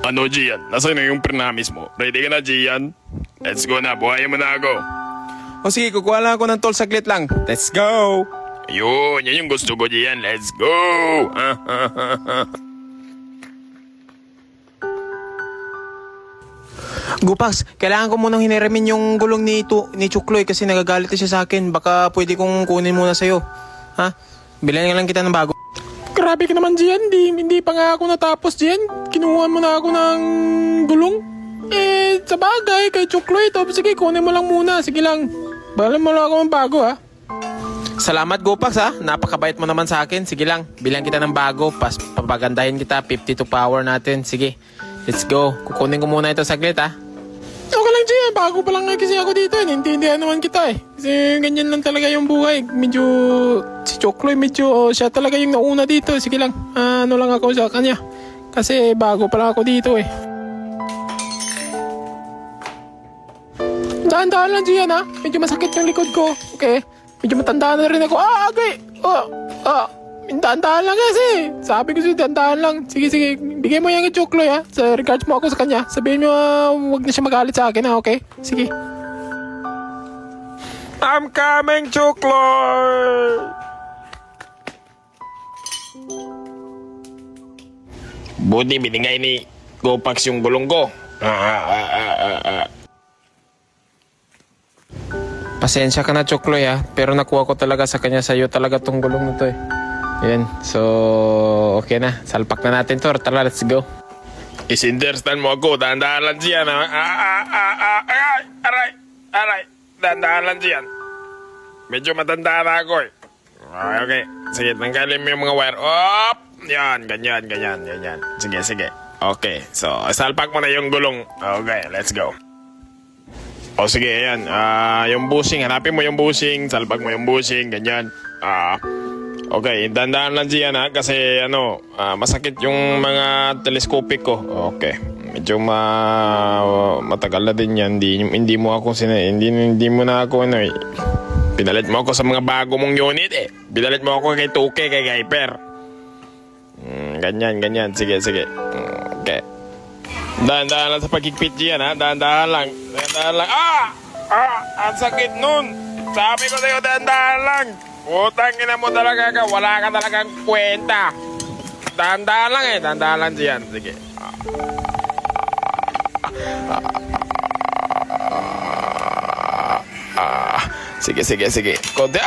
Ano, Gian? Nasaan na yung prenamis mo? Ready ka na, Gian? Let's go na. Buhayin mo na ako. O sige, kukuha lang ako ng tol saglit lang. Let's go! Ayun, yan yung gusto ko, Gian. Let's go! Gupax, kailangan ko munang hiniramin yung gulong ni Chukloy kasi nagagalit siya sa akin. Baka pwede kong kunin muna sa'yo. Ha? Bilhan nga lang kita ng bago. Grabe ka naman, Gian. Hindi pa nga ako natapos, Gian. Kinuha mo na ako ng gulong. Sa bagay, kay Chukloy ito. Sige, kunin mo lang muna. Sige lang. Bilhan mo lang ako ng bago, ha? Salamat, Gupax, ha? Napakabait mo naman sa akin. Sige lang, bilhan kita ng bago. Papagandahin kita, 52 power natin. Sige, let's go. Kukunin ko muna ito saglit, ha? Okay lang, Gian. Bago pa lang kasi ako dito. Naintindihan naman kita, eh. Kasi ganyan lang talaga yung buhay. Medyo, si Chokloy, siya talaga yung nauna dito. Sige lang, ano lang ako sa kanya. Kasi bago pa lang ako dito, eh. Dahan-dahan lang, Gian, ha? Medyo masakit yung likod ko. Okay? Medyo matanda na rin ako. Okay. Dahan-dahan lang kasi. Sabi ko siya, dahan-dahan lang. Sige. Bigay mo yung Chokloy, ha? Sa regards mo ako sa kanya. Sabihin mo, huwag na siya magalit sa akin, ha? Okay? Sige. I'm coming, Chokloy! Buti binigay ni Gopax yung gulong ko. Pasensya ka na, Chokloy, ha? Pero nakuha ko talaga sa kanya sa'yo talaga tong gulong na to, eh. Yan. So, okay na. Salpak na natin to. Tara, let's go. Isinderstan mo ako. Dahan-dahan lang Gian, ha? Aray. Dahan-dahan lang Gian. Medyo matanda na ako, eh. Okay. Sige, tanggalin mo yung mga wire. Op! Yan, ganyan. Sige. Okay. So, salpak mo na yung gulong. Okay, let's go. O sige, ayan. Yung bushing, hanapin mo yung bushing. Salpak mo yung bushing, ganyan. Okay, dandan lang diyan, ha, kasi masakit yung mga telescopic ko. Okay. Medyo matagal na din yan. Hindi mo ako hindi mo na ako pinalit mo ako sa mga bago mong unit, eh. Pinalit mo ako kay Tuke, kay Hyper. Ganyan. Sige. Okay. Dahan-dahan lang sa pagkikpit diyan, ha. Dahan-dahan lang. Ang sakit nun. Sabi ko sa'yo, dahan-dahan lang. Utang ina mo talaga ka. Wala ka talagang kwenta. Dahan-dahan lang, eh. Dahan-dahan lang diyan. Sige. Sige. Konti.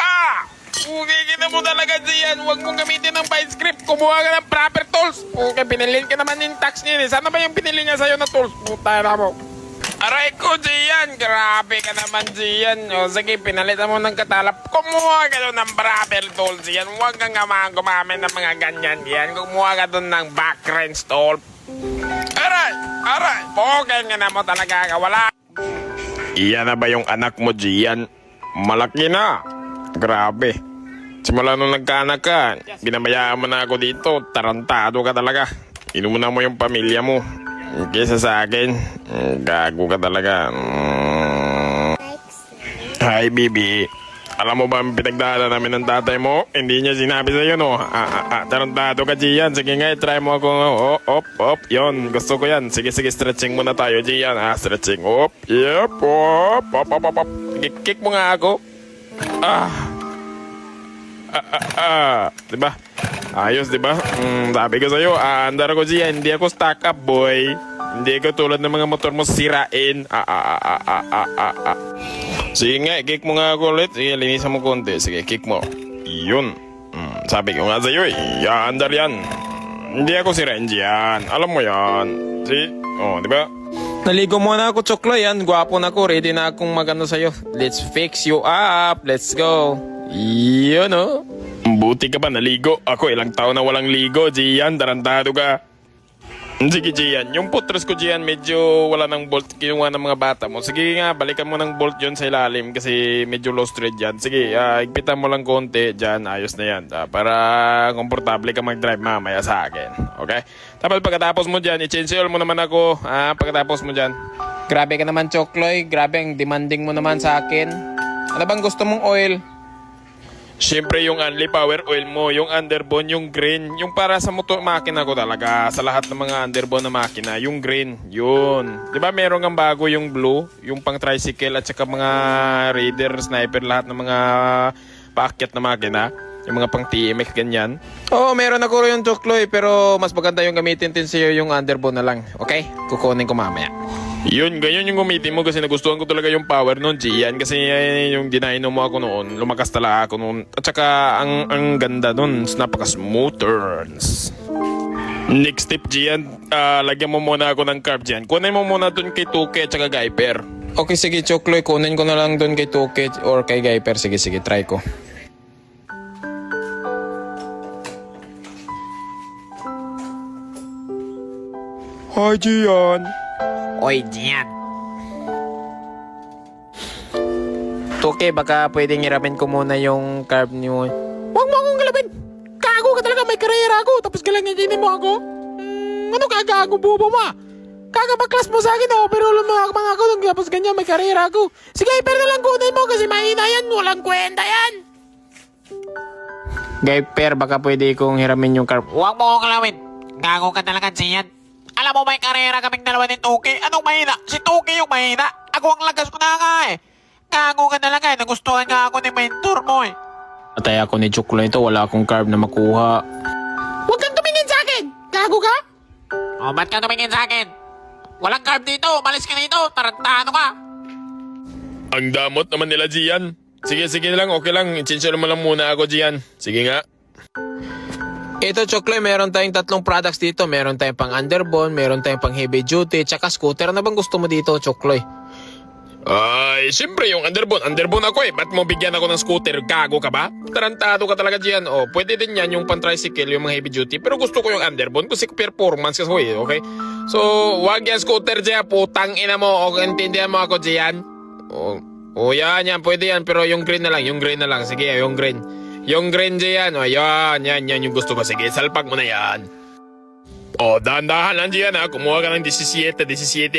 Kita mo talaga diyan. Huwag mong gamitin ng vice grip. Kumuha ka ng proper tools. Okay, pinilin ka naman yung tax niya. Sana ba yung pinili niya sa'yo na tools? Puta na mo. Aray ko, Gian. Grabe ka naman, Gian. O, sige, pinalitan mo ng katalap. Kumuha ka doon ng proper tools, Gian. Huwag kang gumamit ng mga ganyan, Gian. Kumuha ka doon ng back wrench tool. Aray. Poken ka na mo talaga ka. Wala. Iyan na ba yung anak mo, Gian? Malaki na. Grabe. Simula nung nagkaanak ka, binabayaan mo na ako dito. Tarantado ka talaga. Inuna mo yung pamilya mo. Kesa sa akin, gago ka talaga. Hi, baby. Alam mo ba ang pinagdala namin ng tatay mo? Hindi niya sinabi sa'yo, no? Tarantado ka, Gian. Sige nga, try mo ako. Op. Yon, gusto ko yan. Sige, stretching muna tayo, Gian. Stretching. Op. Yep. Op. Kick mo nga ako. Diba? Ayos, diba? Sabi ko sa'yo, andar ko Gian. Hindi ako stock up, boy. Hindi ako tulad ng mga motor mo sirain. Sige nga, kick mo nga ako ulit. Sige, linisan mo konti. Sige, kick mo. Yun. Sabi ko nga sa'yo, andar yan. Hindi ako sirain Gian. Alam mo yan. See? Diba? Naligo muna ako, Chokloy. Yan, gwapo na ako. Ready na akong magano sa'yo. Let's fix you up. Let's go. Yun, oh. Buti ka ba naligo? Ako ilang taon na walang ligo, Gian. Tarantado ka. Sige, Gian. Yung putres ko, Gian, medyo wala ng bolt. Kinuha ng mga bata mo. Sige nga, balikan mo ng bolt yun sa ilalim kasi medyo low thread dyan. Sige, higpitan mo lang konti dyan. Ayos na yan. Para komportable ka mag-drive mamaya sa akin. Okay? Tapos pagkatapos mo dyan, i-change oil mo naman ako. Pagkatapos mo dyan. Grabe ka naman, Chokloy. Grabe ang demanding mo naman sa akin. Ano bang gusto mong oil? Siyempre yung only power oil mo, yung underbone, yung green, yung para sa motor makina ko talaga, sa lahat ng mga underbone na makina, yung green, yun. 'Di ba meron ng bago yung blue, yung pang tricycle at saka mga raider, sniper, lahat ng mga paakyat na makina, yung mga pang TMX ganyan. Oo, meron ako yung Chokloy, pero mas maganda yung gamitin din sa'yo yung underbone na lang, okay? Kukunin ko mamaya. Yun, ganyan yung gamitin mo kasi nagustuhan ko talaga yung power nun, Gian. Kasi yung dinainom mo ako noon, lumakas talaga ako noon. At saka ang ganda nun, napaka-smooth turns. Next step, Gian, lagyan mo muna ako ng carb, Gian. Kunin mo muna dun kay Tuke at saka Guyper. Okay, sige, Chokloy, kunin ko na lang dun kay Tuke or kay Guyper. Sige, try ko. Hi, Gian. Oy, Gian. Tuke, baka pwedeng hiramin ko muna yung carb niyo. Huwag mo akong galawin. Gago ka talaga, may karera ako. Tapos galangin mo ako. Ano ka gago, bubo mo? Kakapag-class mo sa akin ako, pero lumayak mga ako. Tapos ganyan, may karera ako. Sige, pero na lang kunin mo kasi mahina yan. Walang kwenta yan. Gayper, baka pwede kong hiramin yung carb. Huwag mo akong kalawin. Gago ka talaga, Gian. Alam mo may karera kaming dalawa ni Tuki. Anong mahina? Si Tuki yung mahina. Ako ang lagas ko na nga eh. Gago ka talaga eh. Nagustuhan nga ako ni mentor mo eh. Atay ako ni Chokloy ito, wala akong carb na makuha. Huwag kang tumingin sa akin! Gago ka? O, ba't ka tumingin sa akin? Walang carb dito. Umalis ka dito. Tarantado ka. Ang damot naman nila, Gian. Sige lang, okay lang. I-chinchere mo lang muna ako, Gian. Sige nga. Ito, Chokloy, meron tayong 3 products dito. Meron tayong pang underbone, meron tayong pang heavy duty, tsaka scooter. Ano bang gusto mo dito, Chokloy? Ay, siyempre yung underbone. Underbone ako eh. Ba't mo bigyan ako ng scooter? Gago ka ba? Tarantado ka talaga, Gian. O, pwede din yan yung pan-tricycle, yung mga heavy duty. Pero gusto ko yung underbone kasi performance kasi eh, okay? So, wag yan scooter, Gian. Putang ina mo. O, intindihan mo ako, Gian. O, yan. Pwede yan. Pero yung green na lang. Sige, yung green. Yung green Gian, o yan yung gusto ko. Sige, salpak mo na yan. O, dahan-dahan lang Gian ha. Kumuha ka ng 17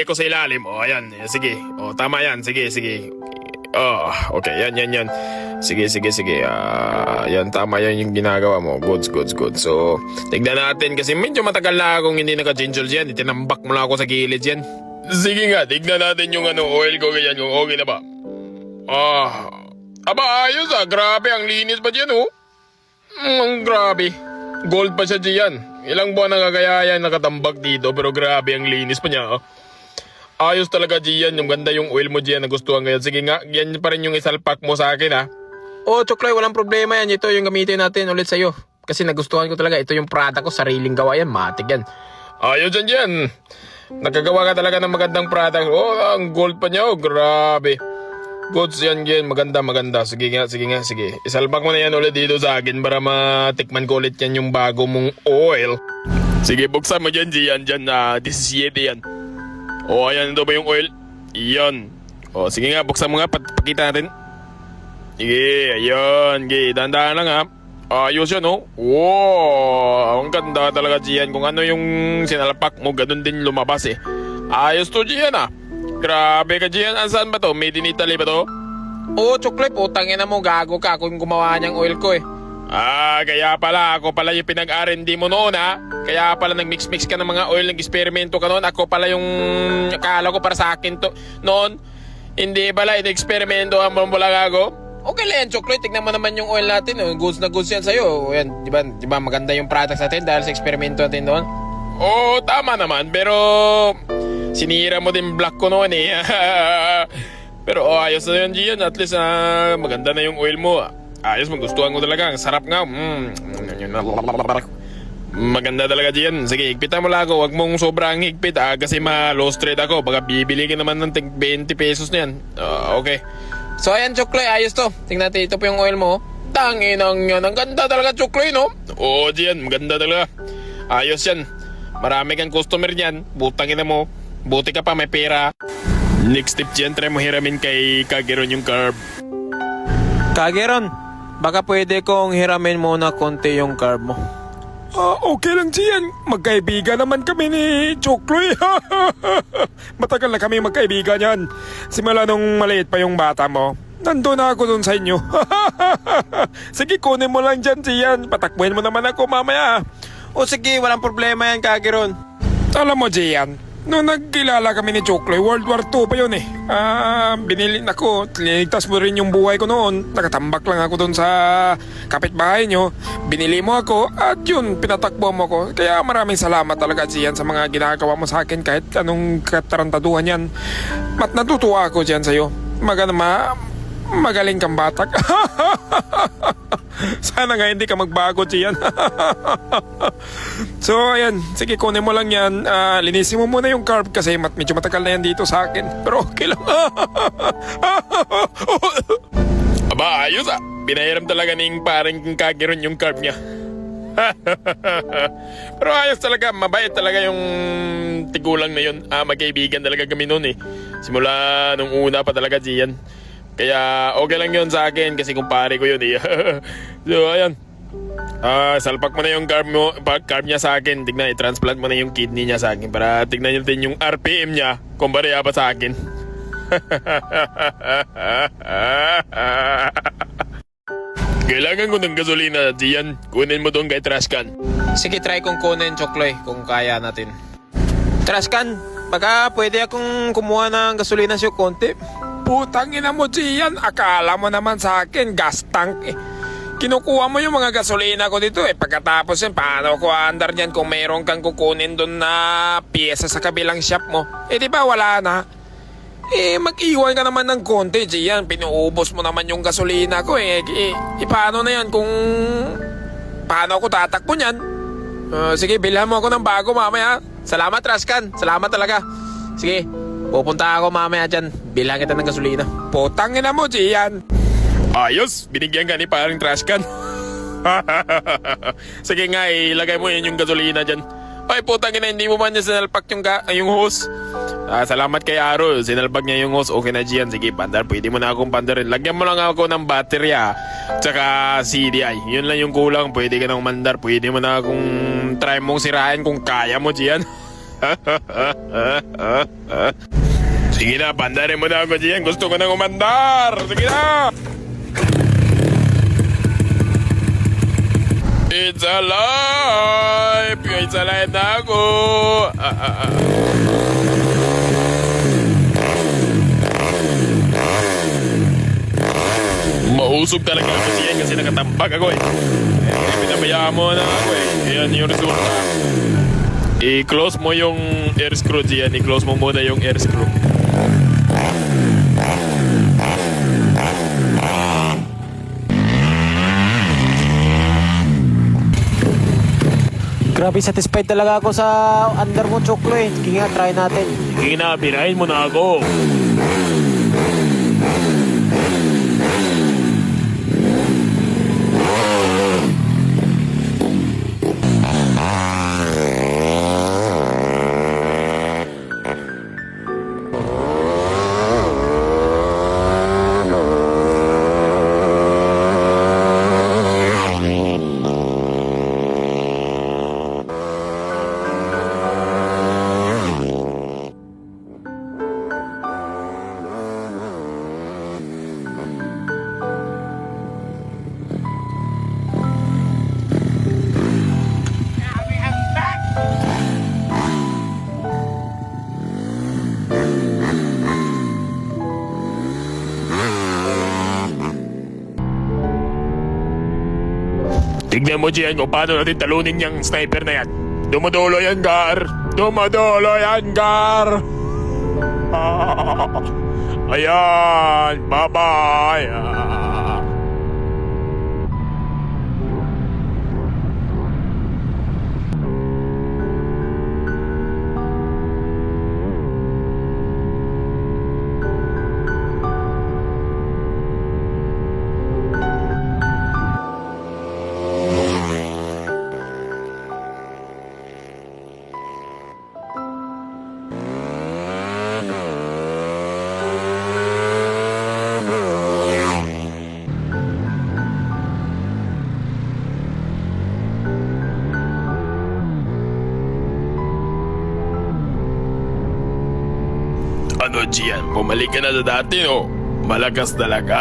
ako sa ilalim. O, ayan, sige. O, tama yan, sige. Okay, yan. Sige. Yan, tama yan yung ginagawa mo. Goods. So, tignan natin kasi medyo matagal na akong hindi naka-ginger Gian. Itinambak mo lang ako sa gilid yan. Sige nga, tignan natin yung oil ko ganyan kung okay na ba. Aba, ayos grabe, ang linis pa dyan, oh. Ang grabe. Gold pa siya dyan. Ilang buwan na kagaya yan nakatambak dito, pero grabe, ang linis pa niya, oh. Ayos talaga dyan, yung ganda yung oil mo dyan, nagustuhan ngayon. Sige nga, yan pa rin yung isalpak mo sa akin, ha. Oh, Chokloy, walang problema yan. Ito yung gamitin natin ulit sa'yo. Kasi nagustuhan ko talaga. Ito yung product ko, sariling gawa yan. Matik yan. Ayos dyan. Nagkagawa ka talaga ng magandang product. Oh, ang gold pa niya, oh. Grabe. Goods yan. Maganda. Sige nga. Isalpak mo na yan ulit dito sa akin para matikman ko ulit yan yung bago mong oil. Sige, buksan mo dyan, Gian. Dyan, 17 yan. O, ayan, ito ba yung oil? Iyan. O, sige nga, buksan mo nga, pakita natin. Sige, ayan. Sige, dahan-dahan lang ha. Ayos yan, oh. Wow, ang ganda talaga, Gian. Kung ano yung sinalpak mo, ganun din lumabas eh. Ayos to, Gian, ah. Grabe ka, Gian. Saan ba to? Made in Italy ba to? Oh, Chokloy, putangin na mo. Gago ka. Ako yung gumawa niyang oil ko eh. Kaya pala. Ako pala yung pinag-R&D mo noon, ha? Kaya pala nag-mix-mix ka ng mga oil, nag-eksperimento ka noon. Ako pala yung akala ko para sa akin to noon. Hindi pala, in-eksperimento ang mula gago. Okay lang yan, Chokloy. Tignan mo naman yung oil natin. Oh. Goods na goods yan sa'yo. Yan, di ba maganda yung products natin dahil sa eksperimento natin noon? Oo, tama naman. Pero sinira mo din black ko noon eh. Pero ayos na yan, Gian. At least maganda na yung oil mo. Ayos, magustuhan ko talaga. Ang sarap nga. Maganda talaga, Gian. Sige, higpitan mo lang ako. Huwag mong sobrang higpit kasi ma-low straight ako. Baka bibili ka naman ng 20 pesos na yan. Okay. So ayan, Chokloy, ayos to. Tingnan natin, ito po yung oil mo. Tanginang yan. Ang ganda talaga, Chokloy, no? Oo, Gian. Maganda talaga. Ayos yan. Marami kang customer niyan. Butangin na mo. Buti ka pa, may pera. Next tip dyan, try mo hiramin kay Kageron yung carb. Kageron, baka pwede kong hiramin muna konti yung carb mo. Okay lang Gian. Magkaibigan naman kami ni Chokloy. Matagal na kami magkaibigan yan. Simula nung maliit pa yung bata mo. Nandun na ako dun sa inyo. Sige, kunin mo lang dyan, Gian. Patakbuhin mo naman ako mamaya. O sige, walang problema yan, Kagiron. Alam mo, Gian, nung nagkilala kami ni Chokloy, World War II pa yun eh. Binili ako, linigtas mo rin yung buhay ko noon. Nakatambak lang ako doon sa kapitbahay nyo. Binili mo ako at yun, pinatakbo mo ko. Kaya maraming salamat talaga, Gian, sa mga ginagawa mo sa akin kahit anong katarantaduhan yan. At natutuwa ako dyan sa'yo. Magaling kang batak. Sana nga hindi ka magbago, Gian. So, ayan. Sige, kunin mo lang yan. Linisin mo muna yung carb kasi medyo matagal na yan dito sa akin. Pero okay lang. Aba, ayos ah. Pinahiram talaga ning parang Kagiron yung carb niya. Pero ayos talaga, mabait talaga yung tigulang na yun. Magkaibigan talaga kami noon eh. Simula nung una pa talaga, Gian. Kaya okay lang yun sa akin kasi kumpare ko yun eh. So ayan, salpak mo na yung carb niya sa akin. Tignan, i-transplant mo na yung kidney niya sa akin para tignan nyo din yung RPM niya kung pareha pa sa akin. Kailangan ko ng gasolina, Gian. Kunin mo doon kay Trashcan. Sige, try kong kunin, Chokloy, kung kaya natin. Trashcan, baka pwede akong kumuha ng gasolina sa'yo konti. Putang ina mo, Gian. Akala mo naman sa akin, gas tank eh. Kinukuha mo yung mga gasolina ko dito eh. Pagkatapos yun, paano ko aandar niyan kung mayroon kang kukunin doon na pyesa sa kabilang shop mo? Eh di ba wala na? Eh mag-iwan ka naman ng konti, Gian. Pinuubos mo naman yung gasolina ko eh. Paano na yan kung... Paano ako tatakbo niyan? Sige, bilhan mo ako ng bago mamaya. Salamat, Trashcan. Salamat talaga. Sige, pupunta ako mamaya dyan. Bilhan kita ng gasolina. Putang ina mo, Gian. Ayos, binigyan ka ni parang Trashcan. Sige nga, ilagay mo yun yung gasolina dyan. Ay putang ina, hindi mo man niya sinalpak yung hose. Salamat kay Aro, sinalpak niya yung hose. Okay na, Gian, sige pandar, pwede mo na akong pandarin. Lagyan mo lang ako ng baterya tsaka CDI, yun lang yung kulang. Pwede ka nang mandar, pwede mo na akong try mong sirain kung kaya mo, Gian. Sige na, pandarin mo na ako, Gian. Gusto ko nang umandar. Sige na. It's alive! It's alive na ako! Mausog talaga ako siya kasi nakatambak ako eh. Pinabayaan mo na ako eh. Yan yung resulta. I-close mo yung air screw diyan. I-close mo muna yung air screw. Grabe, satisfied talaga ako sa under mo, Chokloy. Sige nga, try natin. Sige na, binahin mo na ako. Tignan mo dyan kung paano natin talunin yung sniper na yan. Dumadolo yan, Gar. Dumadolo yan, Gar. Ayan. Bye-bye. Ano, Gian? Bumalik ka na sa dati, no? Malakas talaga,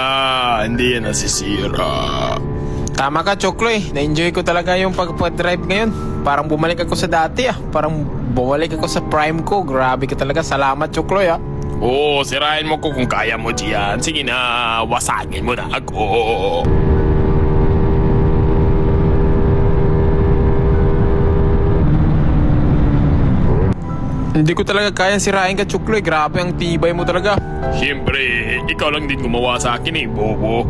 hindi yan nasisira. Tama ka, Chokloy. Na-enjoy ko talaga yung pagpa-drive ngayon. Parang bumalik ako sa dati Parang bumalik ako sa prime ko. Grabe ka talaga. Salamat, Chokloy Oo, sirain mo ko kung kaya mo diyan. Sige na, wasagin mo na ako. Hindi ko talaga kayang sirain ka, Chokloy. Grabe ang tibay mo talaga. Siyempre, ikaw lang din gumawa sa akin bobo.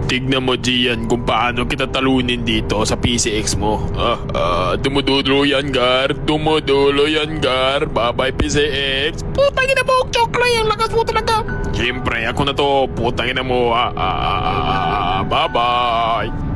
Tignan mo, Gian, kung paano kita talunin dito sa PCX mo. Dumudulo yan, Gar. Dumudulo yan, Gar. Bye-bye, PCX. Putangin na mo, Chokloy. Ang lakas mo talaga. Siyempre, ako na to. Putangin na mo. Bye-bye.